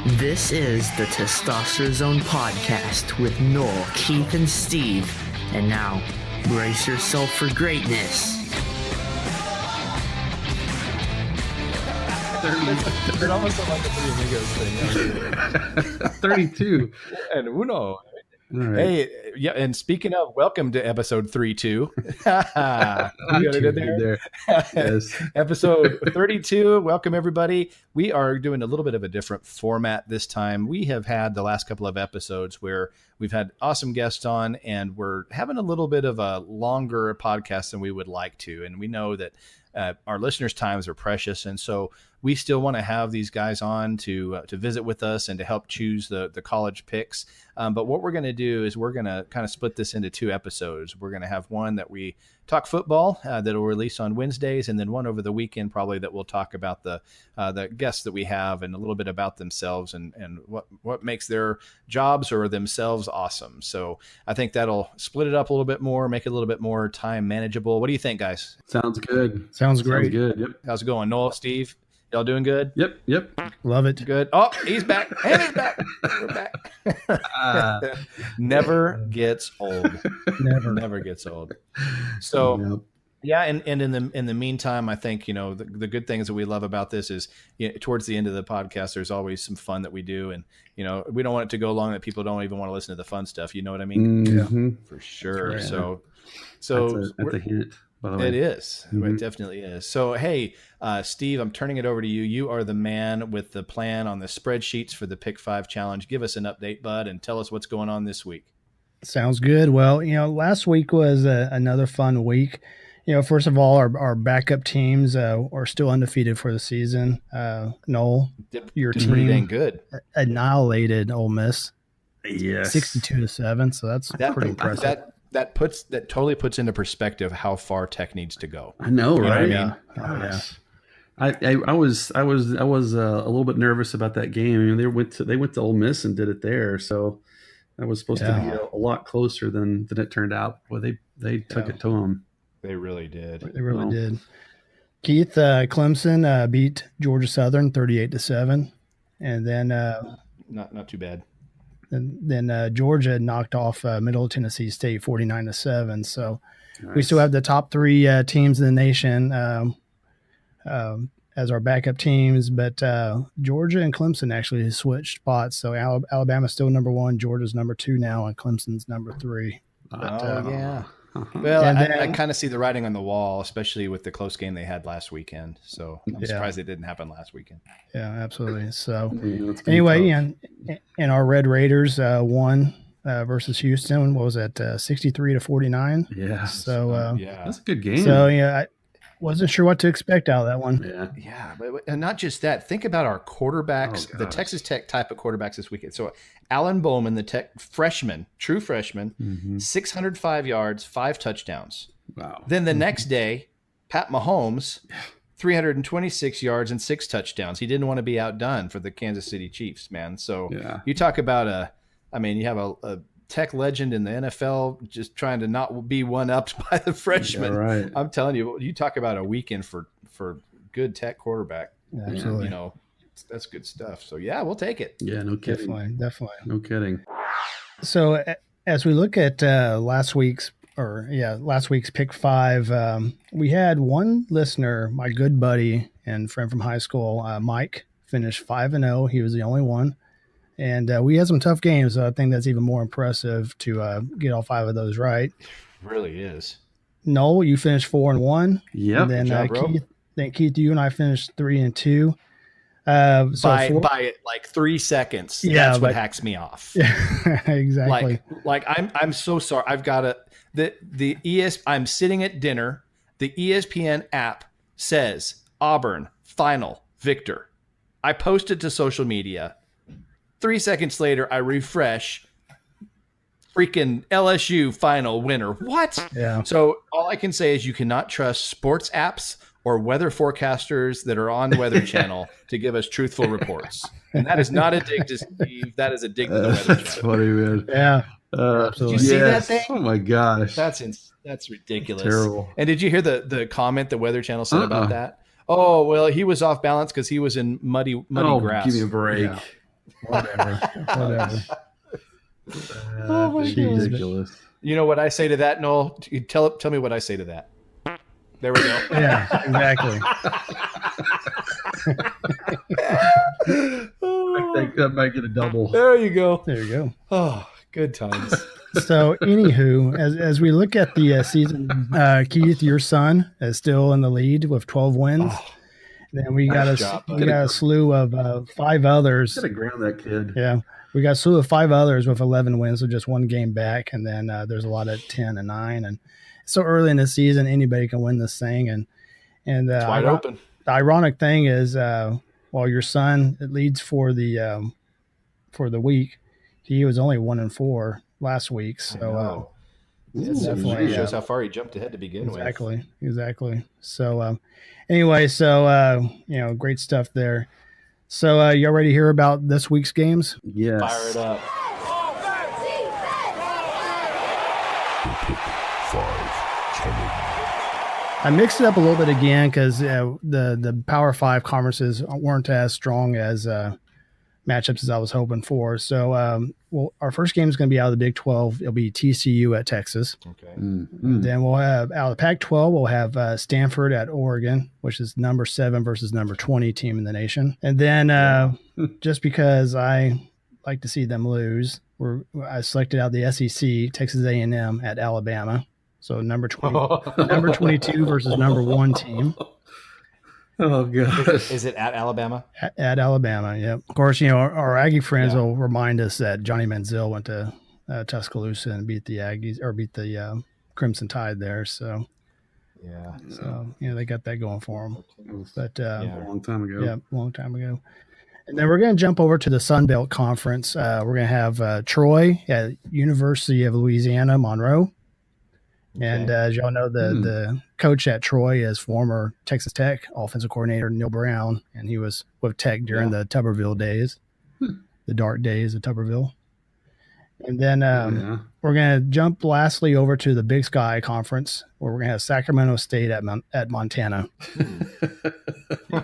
This is the Testosterone Podcast with Noel, Keith, and Steve. And now, brace yourself for greatness. It almost sounded like a Three Amigos thing. 32. And Uno. Right. Hey, yeah, and speaking of, welcome to episode 32. You got it in there? Yes. Episode 32. Welcome, everybody. We are doing a little bit of a different format this time. We have had the last couple of episodes where we've had awesome guests on, and we're having a little bit of a longer podcast than we would like to. And we know that our listeners' times are precious, and so we still want to have these guys on to visit with us and to help choose the college picks. But what we're going to do is we're going to kind of split this into two episodes. We're going to have one that we talk football that will release on Wednesdays, and then one over the weekend probably that we'll talk about the guests that we have and a little bit about themselves and what makes their jobs or themselves awesome. So I think that'll split it up a little bit more, make it a little bit more time manageable. What do you think, guys? Sounds good. Sounds great. Sounds good. Yep. How's it going, Noel, Steve? Y'all doing good? Yep. Love it. Good. Oh, he's back. And he's back. We're back. Never gets old. Never gets old. So, yeah. And in the meantime, I think, the good things that we love about this is towards the end of the podcast, there's always some fun that we do. And, we don't want it to go long that people don't even want to listen to the fun stuff. You know what I mean? Mm-hmm. For sure. Right. So that's a hint, by the way. It is. Mm-hmm. It definitely is. So, hey, Steve, I'm turning it over to you. You are the man with the plan on the spreadsheets for the Pick 5 Challenge. Give us an update, bud, and tell us what's going on this week. Sounds good. Well, last week was another fun week. First of all, our backup teams are still undefeated for the season. Noel, your Did pretty dang team good. annihilated Ole Miss, Yes. 62-7. So that's pretty impressive. That totally puts into perspective how far Tech needs to go. I know, You know right? what I mean? Gosh. I was a little bit nervous about that game. I mean, they went to Ole Miss and did it there, so that was supposed to be a lot closer than it turned out. Well, they took it to them. They really did. They really did. Keith, Clemson beat Georgia Southern 38-7, and then Not too bad. And then Georgia knocked off Middle Tennessee State 49-7. So Nice. we still have the top three teams in the nation as our backup teams. But Georgia and Clemson actually switched spots. So Alabama's still number 1, Georgia's number 2 now, and Clemson's number 3. Yeah. Well, I kind of see the writing on the wall, especially with the close game they had last weekend. So I'm surprised it didn't happen last weekend. Yeah, absolutely. So Anyway, and our Red Raiders won versus Houston. What was that? 63-49. Yeah. So that's a good game. So I wasn't sure what to expect out of that one. Yeah, and not just that. Think about our quarterbacks, the Texas Tech type of quarterbacks this weekend. So Alan Bowman, the Tech freshman, true freshman, 605 yards, 5 touchdowns. Wow. Then the next day, Pat Mahomes, 326 yards and 6 touchdowns. He didn't want to be outdone for the Kansas City Chiefs, man. So you talk about you have a Tech legend in the NFL just trying to not be one-upped by the freshman. Yeah, right. I'm telling you, you talk about a weekend for good Tech quarterback. Absolutely. That's good stuff. So, yeah, we'll take it. Yeah, no kidding. Definitely. No kidding. So as we look at last week's Pick 5, we had one listener, my good buddy and friend from high school, Mike, finished 5-0. He was the only one. And we had some tough games, so I think that's even more impressive to get all 5 of those right. It really is. Noel, you finished 4-1. Yep. And then Good job, Keith, you and I finished 3-2. By like 3 seconds. That's what hacks me off. Yeah, exactly. Like I'm so sorry. I've got I'm sitting at dinner. The ESPN app says Auburn final victor. I posted to social media. 3 seconds later, I refresh. Freaking LSU final winner. What? Yeah. So all I can say is you cannot trust sports apps or weather forecasters that are on the Weather Channel to give us truthful reports. And that is not a dig to Steve. That is a dig to the Weather That's Channel. funny, man. Yeah. Did Absolutely. you see that thing? Oh my gosh. That's ridiculous. Terrible. And did you hear the comment the Weather Channel said about that? Oh, well, he was off balance because he was in muddy grass. Give me a break. Yeah. Whatever. Oh my That's God. ridiculous. You know what I say to that, Noel? Tell me what I say to that. There we go. Yeah, exactly. I think that might get a double. There you go. There you go. Oh, good times. So, anywho, as we look at the season, Keith, your son is still in the lead with 12 wins. Oh, Then we got a slew of 5 others. Gotta ground that kid. Yeah, we got a slew of 5 others with 11 wins, so just one game back. And then there's a lot of 10 and 9. And so early in the season, anybody can win this thing. And it's wide open. The ironic thing is, while your son leads for the week, he was only 1-4 last week. So it definitely shows how far he jumped ahead to begin with. Exactly. So anyway, great stuff there. So y'all ready to hear about this week's games? Yes. Fire it up. I mixed it up a little bit again because the Power 5 conferences weren't as strong as matchups as I was hoping for. So, our first game is going to be out of the Big 12. It'll be TCU at Texas. Okay. Then we'll have out of the Pac-12. We'll have Stanford at Oregon, which is number 7 versus number 20 team in the nation. And then just because I like to see them lose, I selected out the SEC, Texas A&M at Alabama. So number 22 versus number 1 team. Oh God! Is it at Alabama? At Alabama, yep. Of course, our Aggie friends will remind us that Johnny Manziel went to Tuscaloosa and beat the Aggies or beat the Crimson Tide there. So they got that going for them. But a long time ago. Yeah, long time ago. And then we're going to jump over to the Sun Belt Conference. We're going to have Troy at University of Louisiana Monroe. Okay. And as y'all know, the coach at Troy is former Texas Tech offensive coordinator Neil Brown, and he was with Tech during the Tuberville days, the dark days of Tuberville. And then we're going to jump lastly over to the Big Sky Conference, where we're going to have Sacramento State at Montana.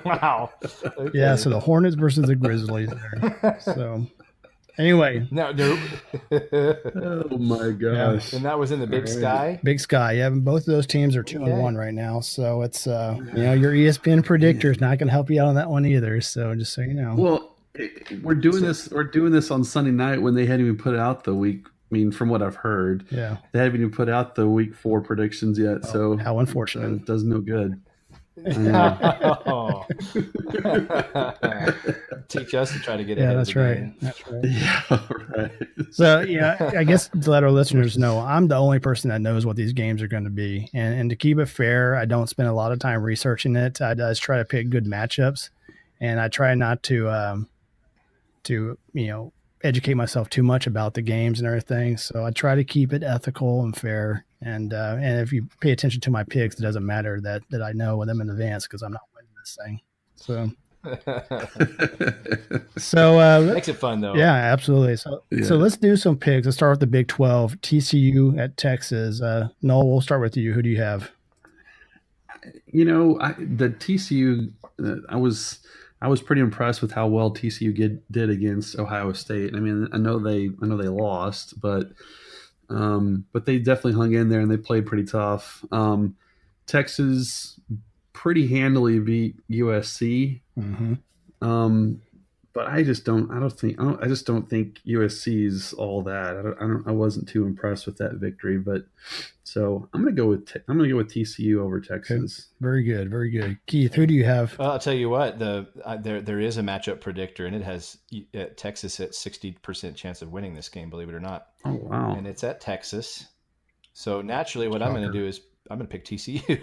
Wow. Okay. Yeah, so the Hornets versus the Grizzlies there. So anyway. No. Oh my gosh. Yeah. And that was in the Big Sky? Big Sky. Yeah, both of those teams are 2-1 right now. So it's your ESPN predictor is not going to help you out on that one either. So just so you know. Well, we're doing this on Sunday night when they hadn't even put out the week. I mean, from what I've heard, they haven't even put out the week 4 predictions yet. So how unfortunate. It does no good. Teach us to try to get ahead. That's right. Game. That's right. Yeah, right. So I guess to let our listeners know, I'm the only person that knows what these games are going to be, and to keep it fair, I don't spend a lot of time researching it. I just try to pick good matchups, and I try not to educate myself too much about the games and everything. So I try to keep it ethical and fair. And if you pay attention to my picks, it doesn't matter that I know them in advance because I'm not winning this thing. So makes it fun though. Yeah, absolutely. So let's do some picks. Let's start with the Big 12, TCU at Texas. Noel, we'll start with you. Who do you have? The TCU, I was pretty impressed with how well TCU did against Ohio State. I mean, I know they lost, but they definitely hung in there and they played pretty tough. Texas pretty handily beat USC. Mm-hmm. But I just don't think USC's all that. I wasn't too impressed with that victory, but so I'm gonna go with TCU over Texas. Okay. Very good. Keith, who do you have? Well, I'll tell you what, there is a matchup predictor, and it has Texas at 60% chance of winning this game. Believe it or not. Oh wow! And it's at Texas. So naturally, what I'm going to do is I'm going to pick TCU.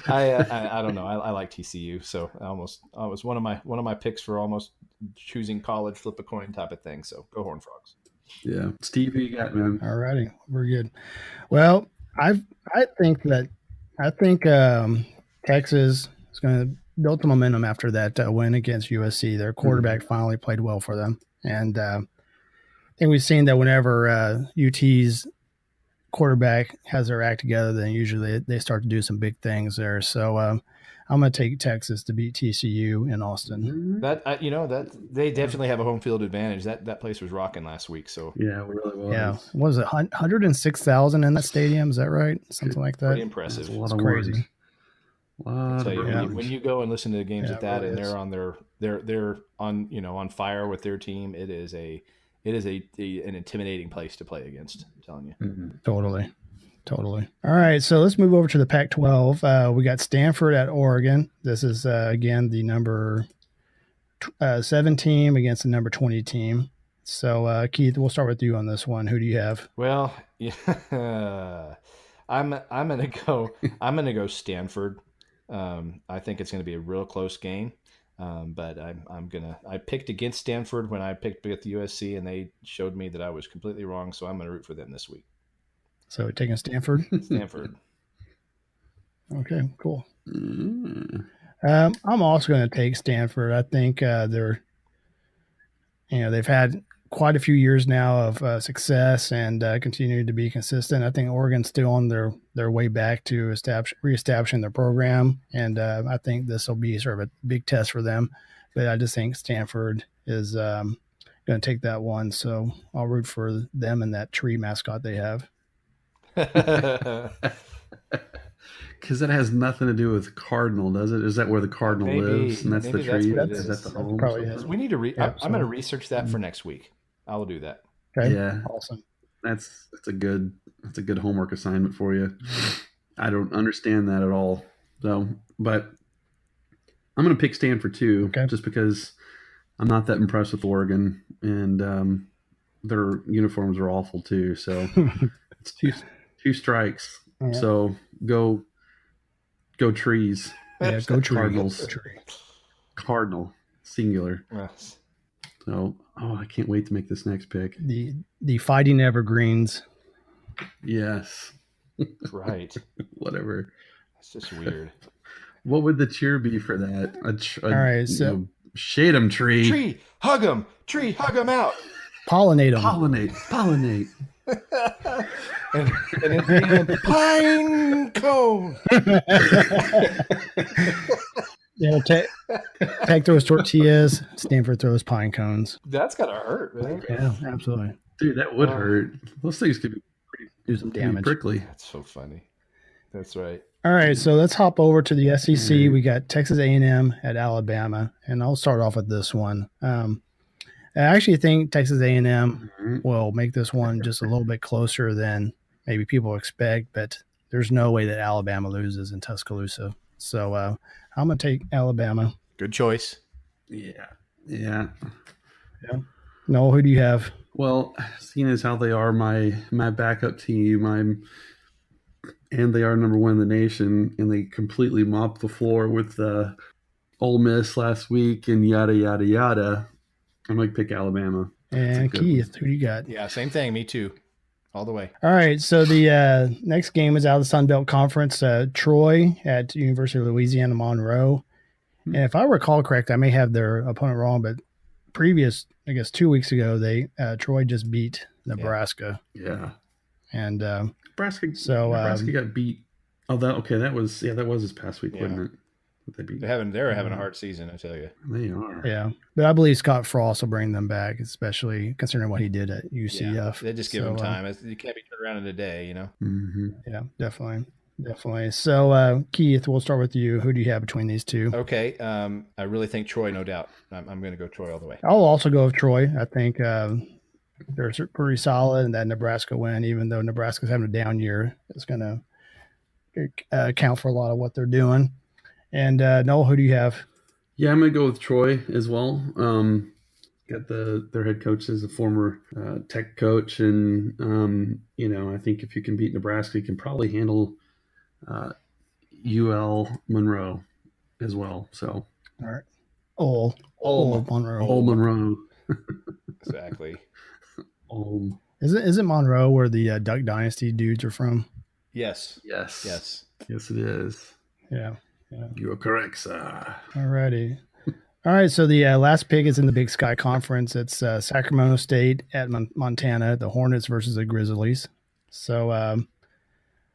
I don't know. I like TCU, so I was one of my picks for almost choosing college flip a coin type of thing. So go Horned Frogs. Yeah, Steve, who you got, man? All righty, we're good. Well, I think Texas is going to build the momentum after that win against USC. Their quarterback finally played well for them, and I think we've seen that whenever UT's quarterback has their act together, then usually they start to do some big things there. So I'm going to take Texas to beat TCU in Austin. That they definitely have a home field advantage. That place was rocking last week. So Yeah, it really was. Yeah, what was it 106,000 in that stadium? Is that right? Something like that. pretty impressive. That's a lot It's of crazy. words. I'll tell you, Yeah. when you go and listen to the games Yeah, at that, it really and is. they're on they're on fire with their team. It is an intimidating place to play against. I'm telling you. Mm-hmm. Totally. All right, so let's move over to the Pac-12. We got Stanford at Oregon. This is again the number 7 team against the number 20 team. So Keith, we'll start with you on this one. Who do you have? Well, yeah, I'm gonna go Stanford. I think it's gonna be a real close game. But I picked against Stanford when I picked with USC, and they showed me that I was completely wrong. So I'm gonna root for them this week. So taking Stanford. Stanford. Okay, cool. Mm. I'm also going to take Stanford. I think they've had quite a few years now of success and continue to be consistent. I think Oregon's still on their way back to reestablishing their program, and I think this will be sort of a big test for them. But I just think Stanford is going to take that one, so I'll root for them and that tree mascot they have. Because that has nothing to do with Cardinal, does it? Is that where the Cardinal lives? And that's the Maybe tree? what it Is that the That's home? probably something? it. We need to Yeah, I'm going to research that for next week. I will do that. Okay. Yeah. Awesome. That's a good homework assignment for you. I don't understand that at all. So, but I'm going to pick Stanford too, Okay. just because I'm not that impressed with Oregon, and their uniforms are awful too. So it's two strikes. Yeah. So go trees. Yeah, go tree. Cardinals. Go tree. Cardinal singular. Yes. So I can't wait to make this next pick. The Fighting Evergreens. Yes. Right. Whatever. It's just weird. What would the cheer be for that? All right, so shade 'em tree. Tree, hug them. Tree, hug them out. Pollinate them. Pollinate. And then pine cone. Yeah, Tech throws tortillas. Stanford throws pine cones. That's gotta hurt, man. Yeah, absolutely. Dude, that would hurt. Those things could be Do some pretty damage. prickly. That's so funny. That's right. All right, so let's hop over to the SEC. We got Texas A&M at Alabama, and I'll start off with this one. I actually think Texas A&M will make this one just a little bit closer than maybe people expect, but there's no way that Alabama loses in Tuscaloosa. So I'm going to take Alabama. Good choice. Yeah. Noel, who do you have? Well, seeing as how they are my backup team, and they are number one in the nation, and they completely mopped the floor with Ole Miss last week and yada yada yada. I'm going to pick Alabama. And Keith, who do you got? Yeah, same thing. Me too. All the way. All right, so the next game is out of the Sun Belt Conference. Troy at University of Louisiana Monroe. And if I recall correct, I may have their opponent wrong, but previous, I guess 2 weeks ago, Troy just beat Nebraska. Yeah. And Nebraska got beat. Oh, that was this past week, wasn't it? They're having a hard season, I tell you. They are. Yeah, but I believe Scott Frost will bring them back, especially considering what he did at UCF. Yeah, they just give him time. You can't be turned around in a day, you know. Mm-hmm. Yeah, definitely. So Keith, we'll start with you. Who do you have between these two? Okay, I really think Troy, no doubt. I'm going to go Troy all the way. I'll also go with Troy. I think they're pretty solid, and that Nebraska win, even though Nebraska's having a down year, is going to account for a lot of what they're doing. And Noel, who do you have? Yeah, I'm gonna go with Troy as well. Got their head coach as a former Tech coach, and I think if you can beat Nebraska, you can probably handle UL Monroe as well. So, all right, Ole Monroe. Ole Monroe. Exactly. Is it Monroe where the Duck Dynasty dudes are from? Yes, it is. Yeah. You are correct, sir. All righty. All right, so the last pick is in the Big Sky Conference. It's Sacramento State at Montana, the Hornets versus the Grizzlies. So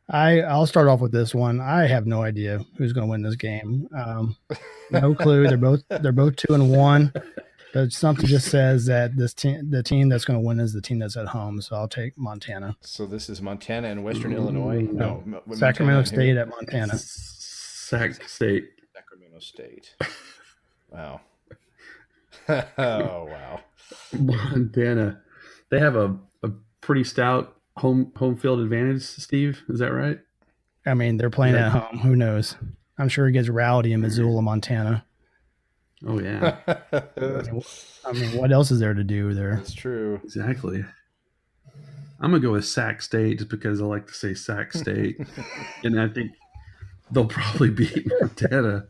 I'll start off with this one. I have no idea who's going to win this game. No clue. They're both 2-1. But something just says that the team that's going to win is the team that's at home. So I'll take Montana. So this is Montana and Western Illinois. No, Sacramento State at Montana. Sac State. Sacramento State. Wow. Oh wow. Montana. They have a pretty stout home field advantage, Steve. Is that right? I mean, they're playing at home. Who knows? I'm sure it gets rowdy in Missoula, Montana. Oh yeah. I mean, what else is there to do there? That's true. Exactly. I'm gonna go with Sac State just because I like to say Sac State, and I think they'll probably beat Montana.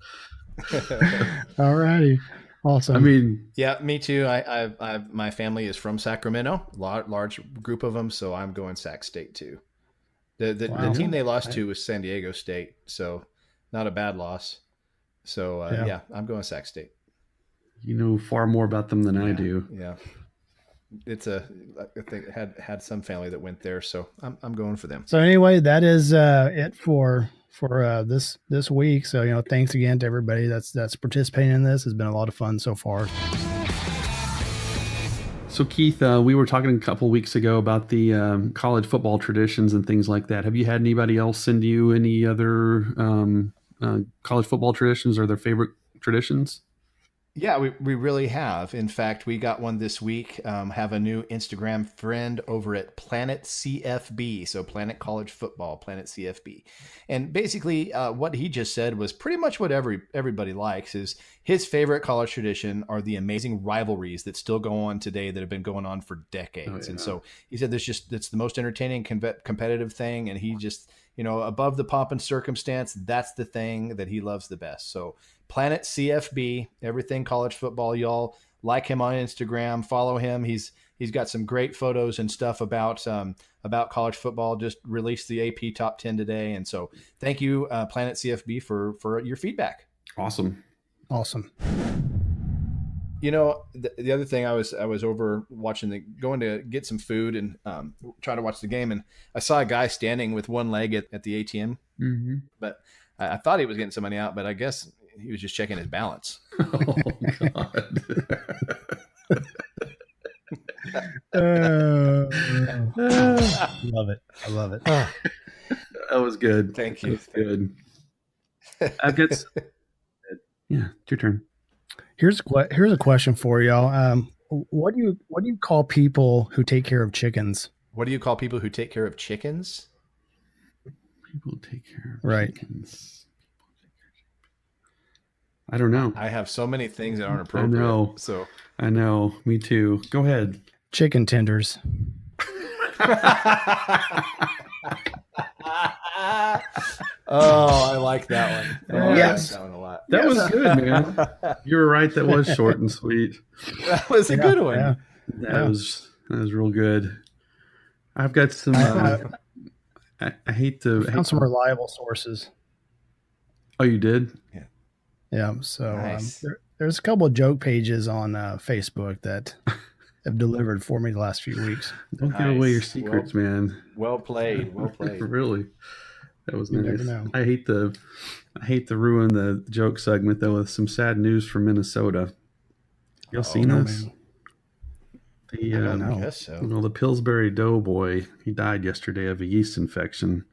All righty. Awesome. I mean, yeah, me too. I my family is from Sacramento, large group of them, so I'm going Sac State too. The team they lost to was San Diego State, so not a bad loss. So yeah, I'm going Sac State. You know far more about them than I do. Yeah, I think had some family that went there, so I'm going for them. So anyway, that is it for this week. So thanks again to everybody that's participating in this. It's been a lot of fun so far. So Keith, we were talking a couple weeks ago about the college football traditions and things like that. Have you had anybody else send you any other college football traditions or their favorite traditions? Yeah, we really have. In fact, we got one this week. Have a new Instagram friend over at Planet CFB. So Planet College Football, Planet CFB. And basically what he just said was pretty much what everybody likes. Is his favorite college tradition are the amazing rivalries that still go on today that have been going on for decades. Oh, yeah. And so he said it's the most entertaining competitive thing. And he just, above the pomp and circumstance, that's the thing that he loves the best. So Planet CFB, everything college football. Y'all like him on Instagram, follow him. He's got some great photos and stuff about college football. Just released the AP Top 10 today, and so thank you, Planet CFB, for your feedback. Awesome. The other thing, I was over watching going to get some food and trying to watch the game, and I saw a guy standing with one leg at the ATM, but I thought he was getting some money out, but I guess he was just checking his balance. Oh God. Love it. I love it. That was good. Thank you. Good. I guess. Yeah, it's your turn. Here's a question for y'all. What do you call people who take care of chickens? What do you call people who take care of chickens? People take care of chickens. I don't know. I have so many things that aren't appropriate. I know. Me too. Go ahead. Chicken tenders. Oh, I like that one. Oh, yes. I like that one a lot. That was good, man. You were right. That was short and sweet. That was a good one. Yeah. That was real good. I've got some. I hate to. I found some reliable sources. Oh, you did? Yeah. Yeah. So nice. there's a couple of joke pages on Facebook that have delivered for me the last few weeks. Don't give away your secrets, man. Well played. Well played. Really. That was You nice. never know. I hate to ruin the joke segment though with some sad news from Minnesota. Y'all seen this? Man. I guess so. The Pillsbury Doughboy, he died yesterday of a yeast infection.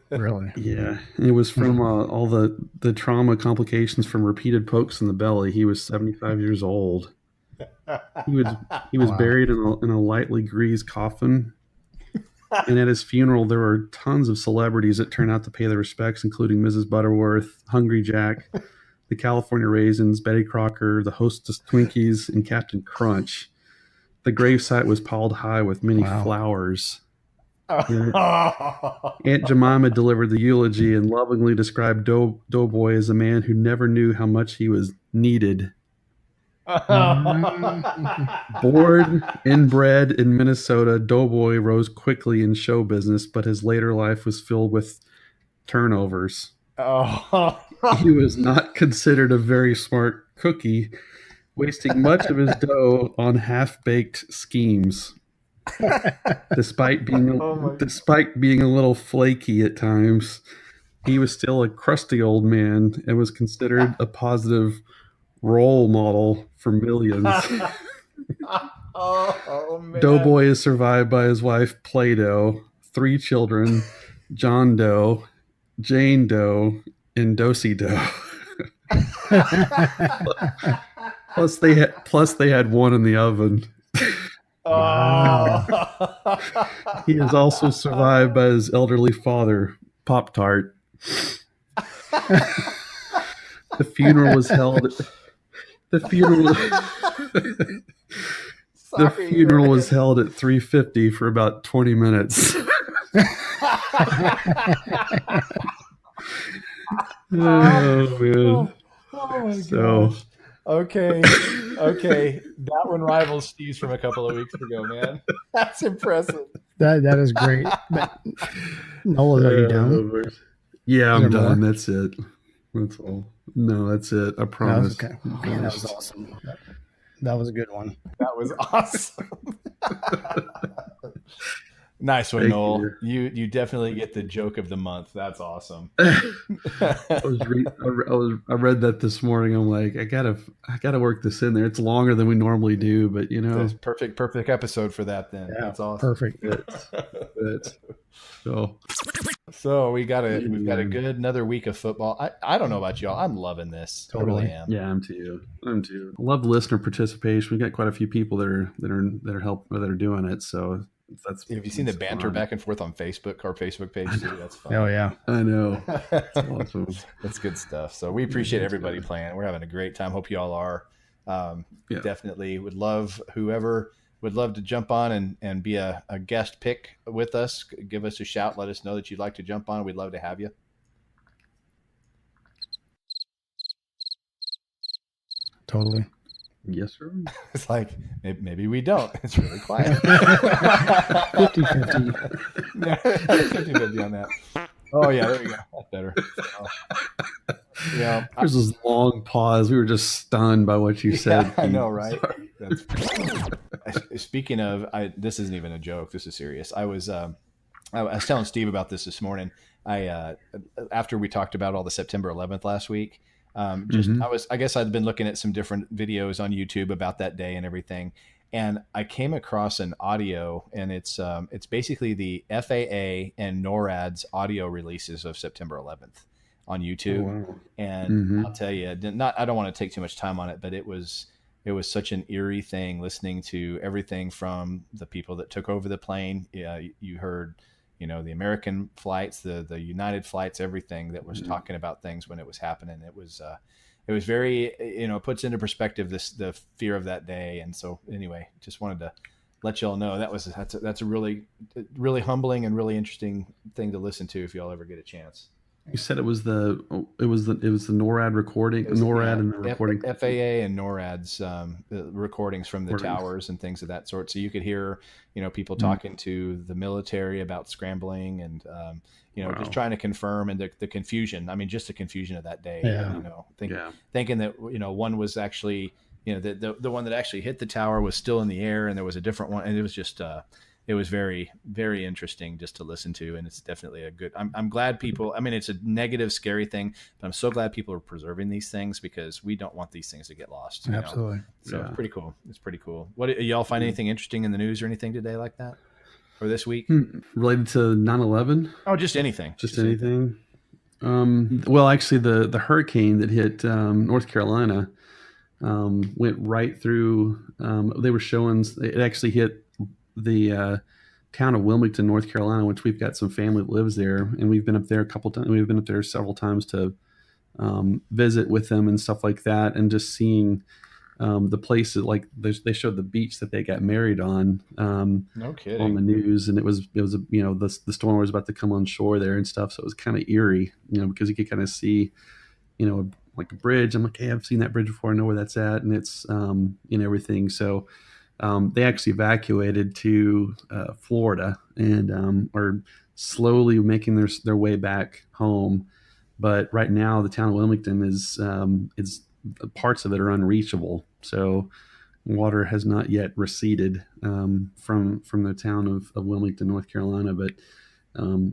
Really? Yeah, it was from all the trauma complications from repeated pokes in the belly. He was 75 years old. He was buried in a lightly greased coffin. And at his funeral, there were tons of celebrities that turned out to pay their respects, including Mrs. Butterworth, Hungry Jack, the California Raisins, Betty Crocker, the Hostess Twinkies, and Captain Crunch. The gravesite was piled high with many flowers. Aunt Jemima delivered the eulogy and lovingly described Doughboy as a man who never knew how much he was needed. Born and bred in Minnesota, Doughboy rose quickly in show business, but his later life was filled with turnovers. He was not considered a very smart cookie, wasting much of his dough on half-baked schemes. Despite being a little flaky at times, he was still a crusty old man and was considered a positive role model for millions. Man. Doughboy is survived by his wife Play-Doh, 3 children, John Doe, Jane Doe, and Dosey Doe. Plus they had one in the oven. Wow. He is also survived by his elderly father, Pop Tart. The funeral was held. The funeral was held at 3:50 for about 20 minutes. Oh man! Oh my So- gosh. Okay. That one rivals Steve's from a couple of weeks ago, man. That's impressive. That is great. But Nola, are you done? Yeah, Is I'm there done. more? That's it. That's all. No, that's it. I No, promise. okay. Man, that was awesome. That was a good one. That was awesome. Nice one, Thank Noel. You definitely get the joke of the month. That's awesome. I read that this morning. I'm like, I gotta work this in there. It's longer than we normally do, but That's perfect episode for that. Then that's awesome. Perfect. So we've got a good another week of football. I don't know about y'all. I'm loving this. Totally. I really am. Yeah, I'm too. I love listener participation. We got quite a few people that are doing it. So that's. Have you seen the banter back and forth on Facebook, our Facebook page too? That's fun. Oh yeah. I know. That's awesome. That's good stuff. So we appreciate everybody playing. We're having a great time. Hope you all are. Definitely would love whoever would love to jump on and be a guest pick with us. Give us a shout. Let us know that you'd like to jump on. We'd love to have you. Totally. Yes, sir. It's like, maybe we don't. It's really quiet. 50-50. 50-50 on that. Oh, yeah, there you go. That's better. Yeah. There's this long pause. We were just stunned by what you said. I know, right? Speaking of, this isn't even a joke. This is serious. I was telling Steve about this morning. After we talked about all the September 11th last week, I guess I'd been looking at some different videos on YouTube about that day and everything. And I came across an audio, and it's basically the FAA and NORAD's audio releases of September 11th on YouTube. Oh, wow. And I'll tell you, I don't want to take too much time on it, but it was such an eerie thing listening to everything from the people that took over the plane. You heard, the American flights, the United flights, everything that was talking about things when it was happening. It was very, it puts into perspective the fear of that day. And so anyway, just wanted to let y'all know that's a really, really humbling and really interesting thing to listen to if y'all ever get a chance. You said it was the NORAD recording, and the recording, FAA and NORAD's recordings from the towers and things of that sort. So you could hear, people talking to the military about scrambling and, just trying to confirm, and the confusion. I mean, just the confusion of that day. Yeah. Thinking that one was actually, the one that actually hit the tower was still in the air, and there was a different one, and it was just. It was very, very interesting just to listen to, and it's definitely a good. I'm glad people. I mean, it's a negative, scary thing, but I'm so glad people are preserving these things because we don't want these things to get lost. Absolutely. So It's pretty cool. It's pretty cool. What y'all find anything interesting in the news or anything today like that, or this week related to 9/11? Oh, just anything. Just anything. Well, actually, the hurricane that hit North Carolina went right through. They were showing it actually hit the town of Wilmington, North Carolina, which we've got some family that lives there, and we've been up there a couple times. We've been up there several times to visit with them and stuff like that, and just seeing the places. Like they showed the beach that they got married on. No kidding. On the news, and it was the storm was about to come on shore there and stuff. So it was kind of eerie, because you could kind of see, like a bridge. I'm like, hey, I've seen that bridge before. I know where that's at, and it's everything. So. They actually evacuated to Florida and are slowly making their way back home. But right now, the town of Wilmington is parts of it are unreachable. So water has not yet receded from the town of Wilmington, North Carolina. But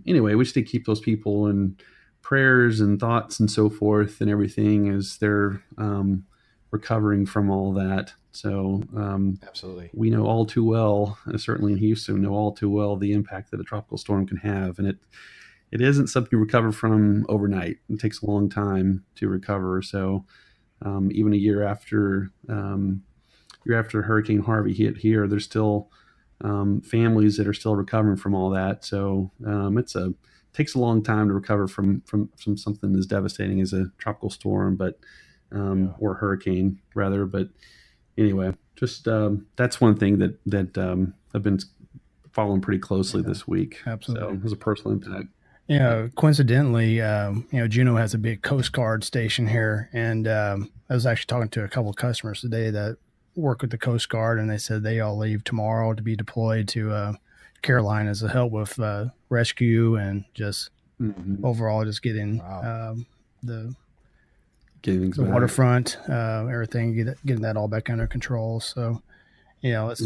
anyway, we just need to keep those people in prayers and thoughts and so forth and everything as they're recovering from all that. So absolutely, we know all too well, certainly in Houston, know all too well the impact that a tropical storm can have, and it isn't something you recover from overnight. It takes a long time to recover. So even a year after Hurricane Harvey hit here, there's still families that are still recovering from all that. So takes a long time to recover from something as devastating as a tropical storm, or hurricane rather. But anyway, just that's one thing that I've been following pretty closely this week. Absolutely, so it was a personal impact. Coincidentally, Juneau has a big Coast Guard station here, and I was actually talking to a couple of customers today that work with the Coast Guard, and they said they all leave tomorrow to be deployed to Carolinas to help with rescue and just overall just getting the waterfront, everything, getting that all back under control. So, it's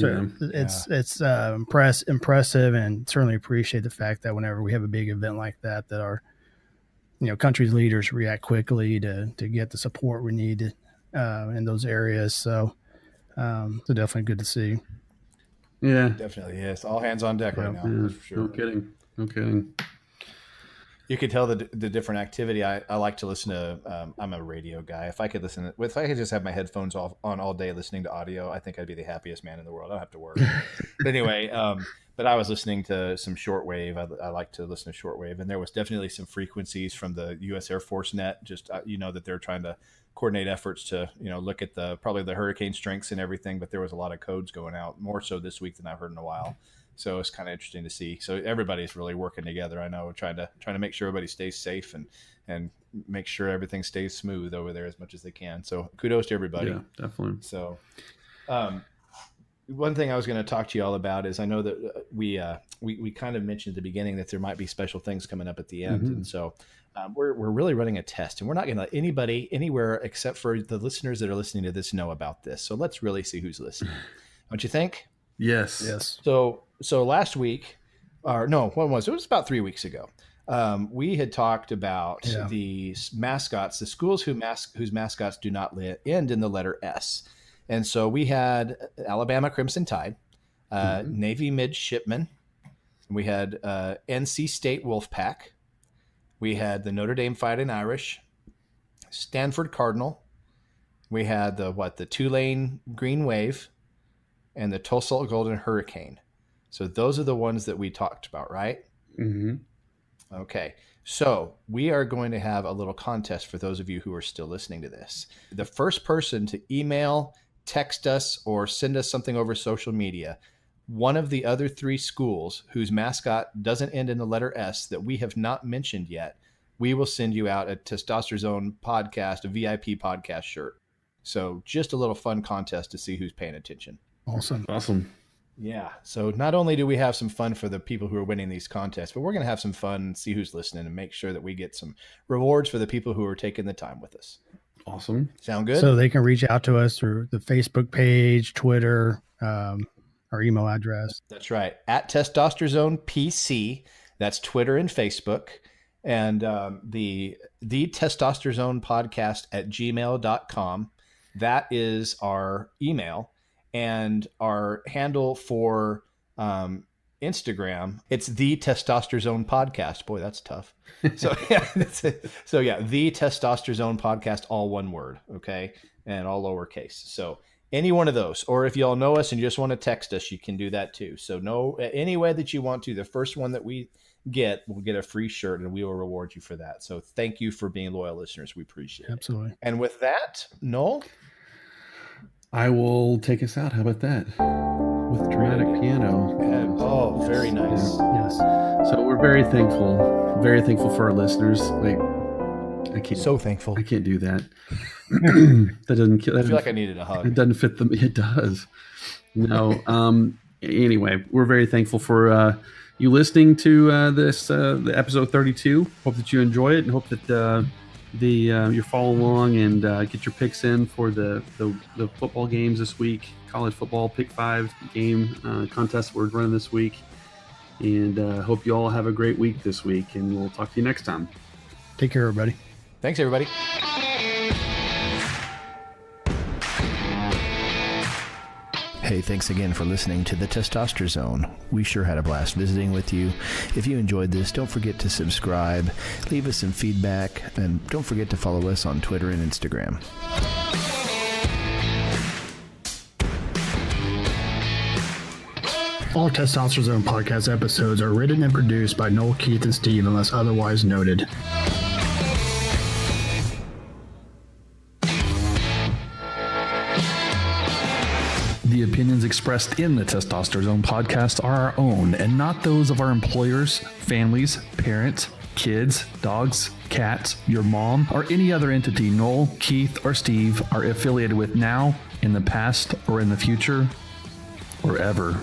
impressive, and certainly appreciate the fact that whenever we have a big event like that our country's leaders react quickly to get the support we need in those areas. So definitely good to see. Yeah, definitely. Yes, all hands on deck right now. Yeah, for sure. No kidding. You could tell the different activity. I like to listen to. I'm a radio guy. If I could just have my headphones on all day listening to audio, I think I'd be the happiest man in the world. I don't have to work. But anyway, but I was listening to some shortwave. I like to listen to shortwave, and there was definitely some frequencies from the U.S. Air Force net. Just that they're trying to coordinate efforts to look at probably the hurricane strengths and everything. But there was a lot of codes going out, more so this week than I've heard in a while. So it's kind of interesting to see. So everybody's really working together. I know, trying to make sure everybody stays safe and make sure everything stays smooth over there as much as they can. So kudos to everybody. Yeah, definitely. So, one thing I was going to talk to you all about is I know that we kind of mentioned at the beginning that there might be special things coming up at the end, and so we're really running a test, and we're not going to let anybody anywhere except for the listeners that are listening to this know about this. So let's really see who's listening. Don't you think? Yes. So last week, or no, when was it? It was about 3 weeks ago. We had talked about the mascots, the schools whose mascots do not end in the letter S. And so we had Alabama Crimson Tide, Navy Midshipmen, we had NC State Wolfpack, we had the Notre Dame Fighting Irish, Stanford Cardinal, we had the Tulane Green Wave, and the Tulsa Golden Hurricane. So those are the ones that we talked about, right? Mm-hmm. Okay. So we are going to have a little contest for those of you who are still listening to this. The first person to email, text us, or send us something over social media, one of the other three schools whose mascot doesn't end in the letter S that we have not mentioned yet, we will send you out a Testosterone podcast, a VIP podcast shirt. So just a little fun contest to see who's paying attention. Awesome. Yeah. So not only do we have some fun for the people who are winning these contests, but we're going to have some fun and see who's listening and make sure that we get some rewards for the people who are taking the time with us. Awesome. Sound good? So they can reach out to us through the Facebook page, Twitter, our email address. That's right. At Testosterone PC. That's Twitter and Facebook. And the Testosterone podcast at gmail.com. That is our email. And our handle for Instagram, it's the Testosterone Podcast. Boy, that's tough. So yeah, the Testosterone Podcast, all one word, okay, and all lowercase. So any one of those, or if y'all know us and you just want to text us, you can do that too. So any way that you want to. The first one that we get will get a free shirt, and we will reward you for that. So thank you for being loyal listeners. We appreciate it. Absolutely. And with that, Noel, I will take us out. How about that? With dramatic piano. Oh, very nice. Yes. So we're very thankful for our listeners. Wait, I can't. So thankful. I can't do that. That doesn't. I feel like I needed a hug. It doesn't fit them. It does. No. Anyway, we're very thankful for you listening to the episode 32. Hope that you enjoy it, and hope that you follow along and get your picks in for the football games this week. College football Pick 5 game contest we're running this week. And hope you all have a great week this week, and we'll talk to you next time. Take care, everybody. Thanks, everybody. Hey, thanks again for listening to the Testosterone Zone. We sure had a blast visiting with you. If you enjoyed this, don't forget to subscribe, leave us some feedback, and don't forget to follow us on Twitter and Instagram. All Testosterone Zone podcast episodes are written and produced by Noel, Keith, and Steve unless otherwise noted. The opinions expressed in the Testosterone Zone podcast are our own and not those of our employers, families, parents, kids, dogs, cats, your mom, or any other entity Noel, Keith, or Steve are affiliated with now, in the past, or in the future, or ever.